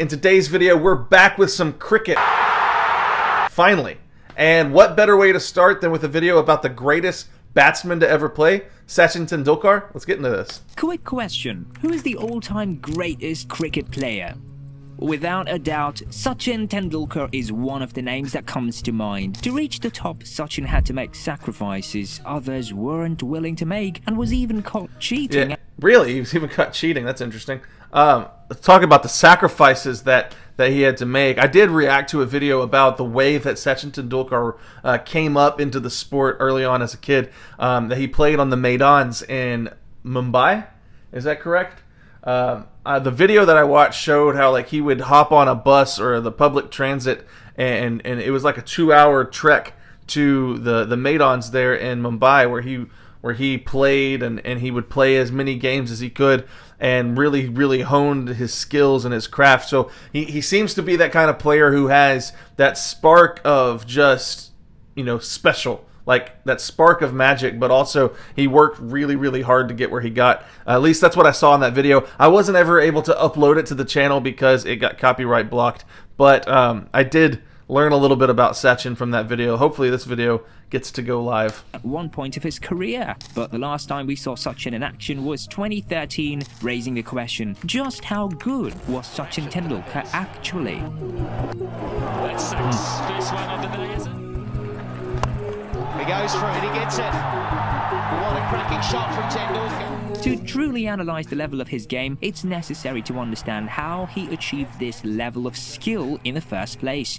In today's video, we're back with some cricket. Finally. And what better way to start than with a video about the greatest batsman to ever play, Sachin Tendulkar? Let's get into this. Quick question. Who is the all-time greatest cricket player? Without a doubt, Sachin Tendulkar is one of the names that comes to mind. To reach the top, Sachin had to make sacrifices others weren't willing to make, and was even caught cheating. Yeah, really? He was even caught cheating. That's interesting. Let's talk about the sacrifices that he had to make. I did react to a video about the way that Sachin Tendulkar came up into the sport early on as a kid. That he played on the Maidans in Mumbai. Is that correct? The video that I watched showed how like he would hop on a bus or the public transit, and it was like a 2-hour trek to the Maidans there in Mumbai where he played, and he would play as many games as he could and really honed his skills and his craft. So he seems to be that kind of player who has that spark of just, special, like that spark of magic, but also he worked really hard to get where he got. At least that's what I saw in that video. I wasn't ever able to upload it to the channel because it got copyright blocked, but I did learn a little bit about Sachin from that video. Hopefully this video gets to go live. At one point of his career, but the last time we saw Sachin in action was 2013, raising the question, just how good was Sachin Tendulkar actually? That's Sachin's first one of the day, is it? He goes for it, he gets it. What a cracking shot from Tendulkar. To truly analyze the level of his game, it's necessary to understand how he achieved this level of skill in the first place.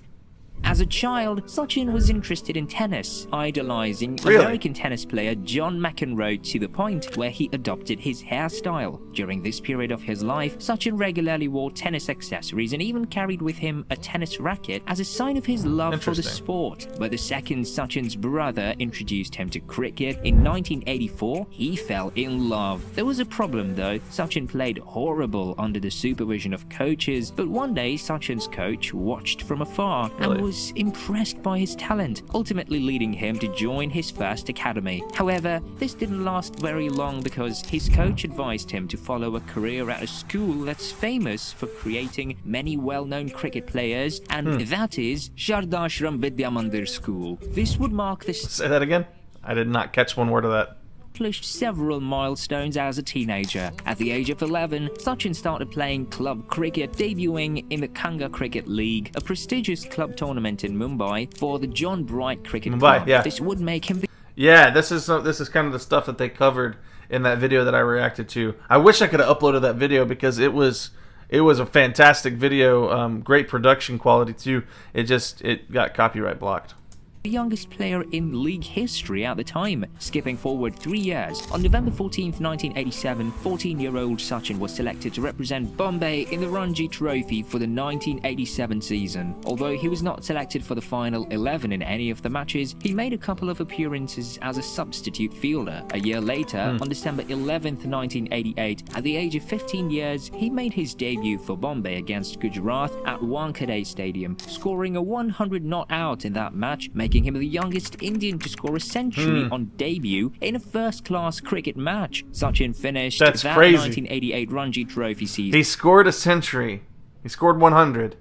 As a child, Sachin was interested in tennis, idolizing American tennis player John McEnroe to the point where he adopted his hairstyle. During this period of his life, Sachin regularly wore tennis accessories and even carried with him a tennis racket as a sign of his love for the sport. But the second Sachin's brother introduced him to cricket in 1984, he fell in love. There was a problem though. Sachin played horrible under the supervision of coaches, but one day Sachin's coach watched from afar and was impressed by his talent, ultimately leading him to join his first academy. However, this didn't last very long because his coach advised him to follow a career at a school that's famous for creating many well-known cricket players, and that is Shardashram Vidya Mandir School. This would mark the... Say that again? I did not catch one word of that. Accomplished several milestones as a teenager. At the age of 11, Sachin started playing club cricket, debuting in the Kanga Cricket League, a prestigious club tournament in Mumbai for the John Bright Cricket Club. Yeah. This would make him... This is kind of the stuff that they covered in that video that I reacted to. I wish I could have uploaded that video because it was a fantastic video, great production quality too. It got copyright blocked. The youngest player in league history at the time. Skipping forward 3 years, on November 14th, 1987, 14-year-old Sachin was selected to represent Bombay in the Ranji Trophy for the 1987 season. Although he was not selected for the final 11 in any of the matches, he made a couple of appearances as a substitute fielder. A year later, on December 11th, 1988, at the age of 15 years, he made his debut for Bombay against Gujarat at Wankhede Stadium, scoring a 100 not out in that match, making him the youngest Indian to score a century on debut in a first-class cricket match. Sachin finished that 1988 Ranji Trophy season. He scored a century. He scored 100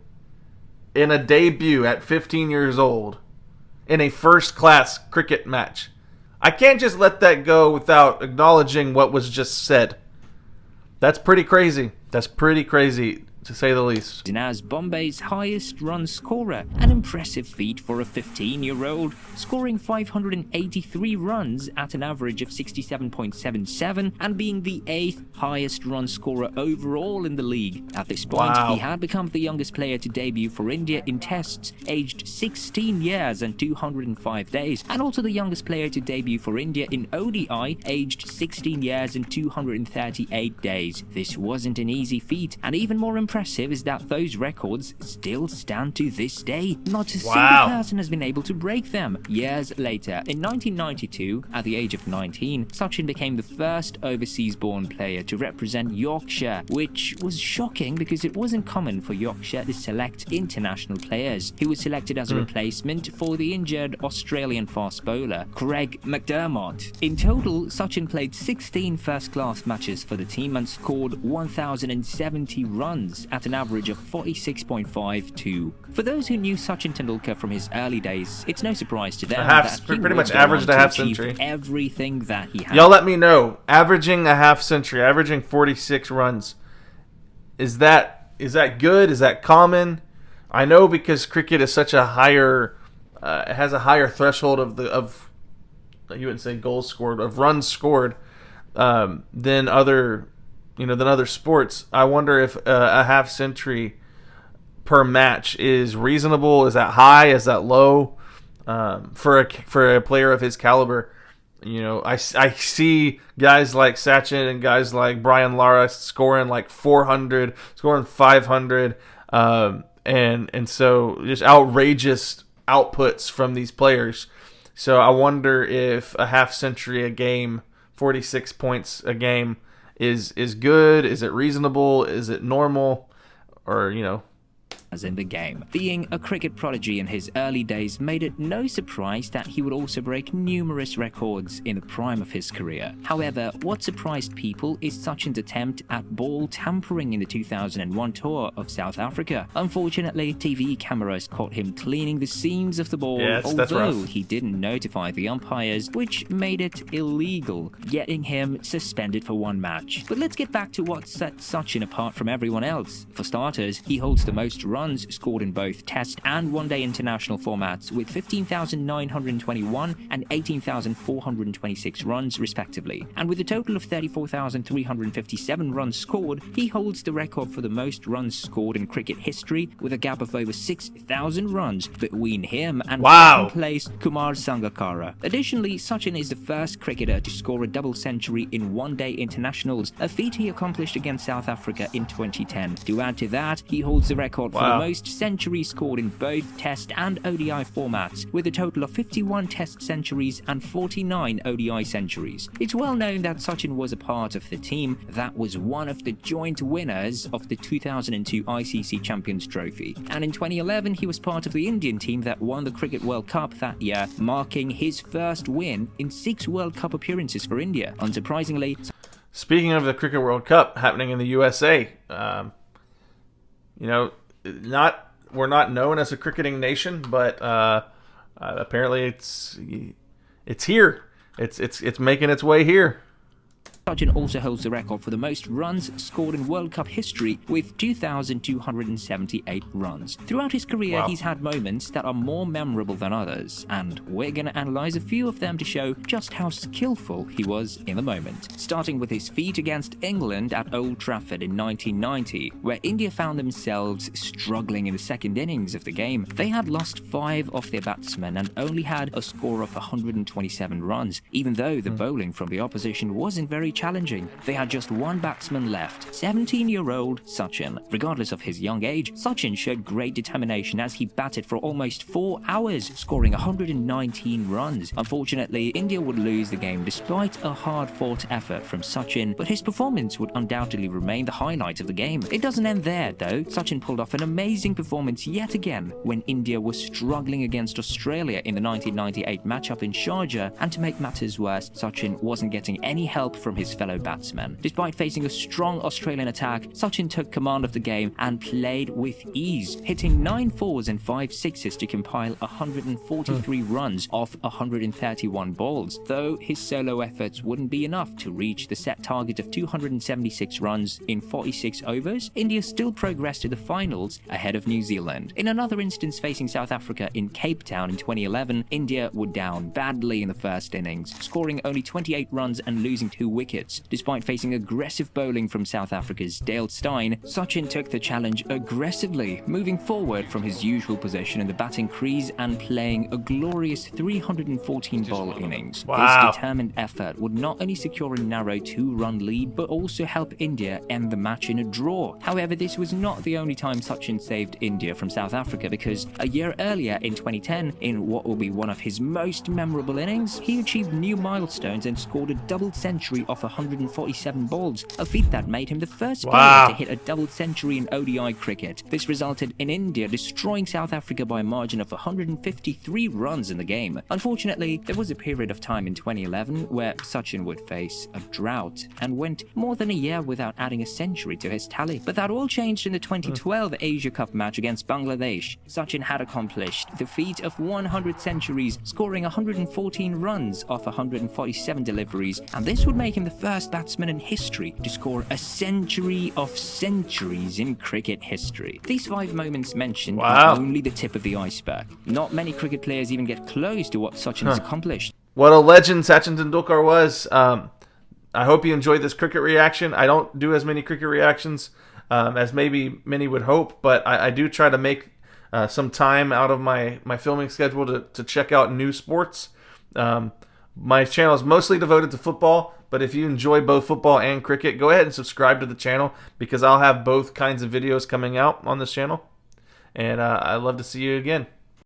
in a debut at 15 years old in a first-class cricket match. I can't just let that go without acknowledging what was just said. That's pretty crazy. That's pretty crazy, to say the least. And as Bombay's highest run scorer, an impressive feat for a 15-year-old, scoring 583 runs at an average of 67.77 and being the 8th highest run scorer overall in the league. At this point, he had become the youngest player to debut for India in tests, aged 16 years and 205 days, and also the youngest player to debut for India in ODI, aged 16 years and 238 days. This wasn't an easy feat, and even more impressive is that those records still stand to this day. Not a single person has been able to break them. Years later, in 1992, at the age of 19, Sachin became the first overseas-born player to represent Yorkshire, which was shocking because it wasn't common for Yorkshire to select international players. He was selected as a replacement for the injured Australian fast bowler Craig McDermott. In total, Sachin played 16 first-class matches for the team and scored 1,070 runs. points at an average of 46.52. For those who knew Sachin Tendulkar from his early days, it's no surprise to them that he pretty much would go averaged on a to half achieve century. everything that he had. Y'all let me know. Averaging a half century, averaging 46 runs. Is that good? Is that common? I know because cricket is such a higher, it has a higher threshold of you wouldn't say goals scored, of runs scored, than other sports. I wonder if a half century per match is reasonable. Is that high? Is that low? For a player of his caliber, I see guys like Sachin and guys like Brian Lara scoring like 400, scoring 500, and so just outrageous outputs from these players. So I wonder if a half century a game, 46 points a game, is good. Is it reasonable? Is it normal? Or as in the game. Being a cricket prodigy in his early days made it no surprise that he would also break numerous records in the prime of his career. However, what surprised people is Sachin's attempt at ball tampering in the 2001 tour of South Africa. Unfortunately, TV cameras caught him cleaning the seams of the ball, although he didn't notify the umpires, which made it illegal, getting him suspended for one match. But let's get back to what set Sachin apart from everyone else. For starters, he holds the most runs scored in both Test and One-Day International formats with 15,921 and 18,426 runs respectively. And with a total of 34,357 runs scored, he holds the record for the most runs scored in cricket history with a gap of over 6,000 runs between him and second place Kumar Sangakkara. Additionally, Sachin is the first cricketer to score a double century in One-Day Internationals, a feat he accomplished against South Africa in 2010. To add to that, he holds the record for the most centuries scored in both Test and ODI formats, with a total of 51 Test centuries and 49 ODI centuries. It's well known that Sachin was a part of the team that was one of the joint winners of the 2002 ICC Champions Trophy, and in 2011 he was part of the Indian team that won the Cricket World Cup that year, marking his first win in 6 World Cup appearances for India. Unsurprisingly, speaking of the Cricket World Cup happening in the USA, we're not known as a cricketing nation, but apparently it's here. It's making its way here. Sachin also holds the record for the most runs scored in World Cup history with 2,278 runs. Throughout his career, he's had moments that are more memorable than others, and we're going to analyze a few of them to show just how skillful he was in the moment. Starting with his feat against England at Old Trafford in 1990, where India found themselves struggling in the second innings of the game. They had lost 5 of their batsmen and only had a score of 127 runs, even though the bowling from the opposition wasn't very challenging. They had just one batsman left, 17-year-old Sachin. Regardless of his young age, Sachin showed great determination as he batted for almost 4 hours, scoring 119 runs. Unfortunately, India would lose the game despite a hard-fought effort from Sachin, but his performance would undoubtedly remain the highlight of the game. It doesn't end there, though. Sachin pulled off an amazing performance yet again when India was struggling against Australia in the 1998 matchup in Sharjah, and to make matters worse, Sachin wasn't getting any help from his fellow batsmen. Despite facing a strong Australian attack, Sachin took command of the game and played with ease, hitting 9 fours and 5 sixes to compile 143 runs off 131 balls. Though his solo efforts wouldn't be enough to reach the set target of 276 runs in 46 overs, India still progressed to the finals ahead of New Zealand. In another instance facing South Africa in Cape Town in 2011, India were down badly in the first innings, scoring only 28 runs and losing 2 wickets. Despite facing aggressive bowling from South Africa's Dale Steyn, Sachin took the challenge aggressively, moving forward from his usual position in the batting crease and playing a glorious 314-ball innings. His determined effort would not only secure a narrow 2-run lead, but also help India end the match in a draw. However, this was not the only time Sachin saved India from South Africa, because a year earlier in 2010, in what will be one of his most memorable innings, he achieved new milestones and scored a double century of off 147 balls, a feat that made him the first Wow. player to hit a double century in ODI cricket. This resulted in India destroying South Africa by a margin of 153 runs in the game. Unfortunately, there was a period of time in 2011 where Sachin would face a drought and went more than a year without adding a century to his tally. But that all changed in the 2012 Asia Cup match against Bangladesh. Sachin had accomplished the feat of 100 centuries, scoring 114 runs off 147 deliveries, and this would make him the first batsman in history to score a century of centuries in cricket history. These 5 moments mentioned Wow. are only the tip of the iceberg. Not many cricket players even get close to what Sachin has accomplished. What a legend Sachin Tendulkar was. I hope you enjoyed this cricket reaction. I don't do as many cricket reactions as maybe many would hope, but I do try to make some time out of my filming schedule to check out new sports. My channel is mostly devoted to football, but if you enjoy both football and cricket, go ahead and subscribe to the channel because I'll have both kinds of videos coming out on this channel. And I'd love to see you again.